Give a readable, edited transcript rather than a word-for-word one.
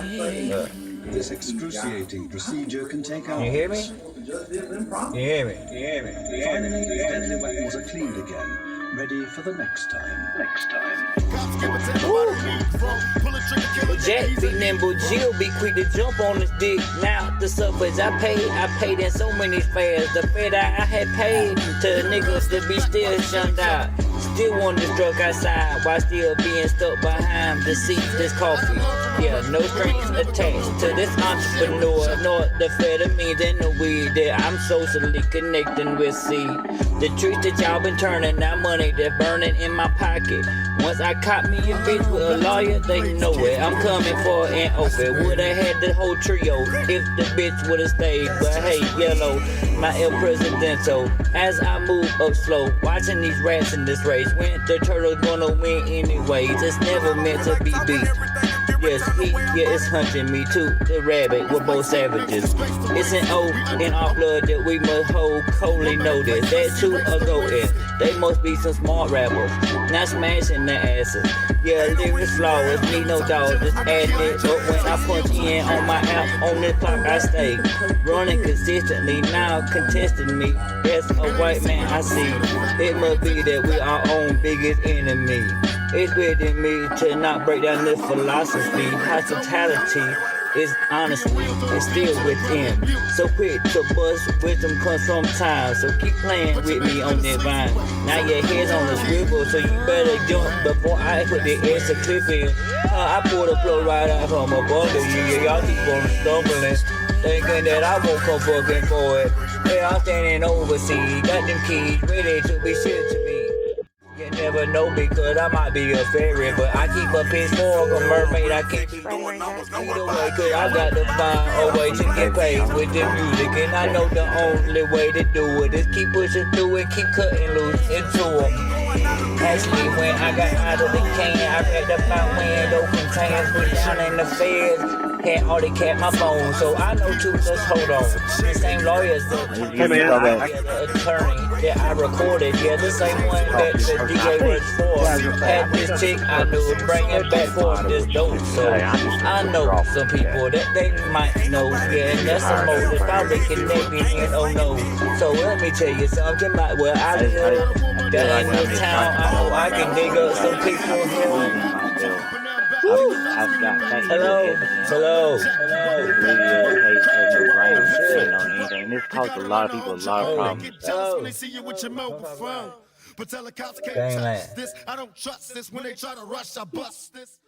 This excruciating procedure can take hours. You hear me? You hear me? Finally, the deadly weapons are cleaned again, ready for the next time. Jack be nimble, Jill be quick to jump on his dick. Now the suffers I paid in so many fares. The fare that I had paid to niggas to be still shunned out. Still wanted to struck outside while still being stuck behind the seat. This coffee, yeah, no strings attached to this entrepreneur, nor the amphetamines and the weed that I'm socially connecting with. See, the tricks that y'all been turning, now money that's burning in my pocket. Once I caught me a bitch with a lawyer, they know it. I'm coming for an open. Would've had the whole trio if the bitch would've stayed. But hey, yellow, my El Presidento. As I move up slow, watching these rats in this race. When the turtle's gonna win anyways, it's never meant to be beat. Yes, it's hunting me too. The rabbit, we're both savages. It's an oath in our blood that we must hold. Coldly notice that too are going. They must be some smart rappers, not smashing their asses. Yeah, lyrics flawless, need no dog, just adding it up when I punch in on my app. On this clock I stay running consistently. Now contesting me, that's a white man I see. It must be that we our own biggest enemy. It's within me to not break down this philosophy. Hospitality is honesty, it's still within. So quick to bust, wisdom comes from time. So keep playing with me on that vine. Now your head's on the swivel, so you better jump before I put the extra clip in. I pulled the plug right out from above you. Y'all keep on stumbling, thinking that I won't come fucking for it. Hey, I'm standing overseas, got them keys ready to be shipped to me. You never know because I might be a fairy, but I keep a pitchfork, a mermaid. I can't be going either way, cause I got to find a way to get paid with the music, and I know the only way to do it is keep pushing through and keep cutting loose into them. Actually, when I got out of the can, I read up my window containers, put down in the feds. Had already kept my phone, so I know too, just hold on. The same lawyers that the attorney that I recorded, yeah, the same one that the DJ was for. Had this chick I knew, bring it back for this dope. So I know some people that they might know, yeah, and that's some more that's probably connected and oh no. So let me tell you something about where I live. Down in this town, I know I can dig up some people here. Hello. And this caused a lot of people a lot of problems. Gangland. I don't trust this when they try to rush, I bust this.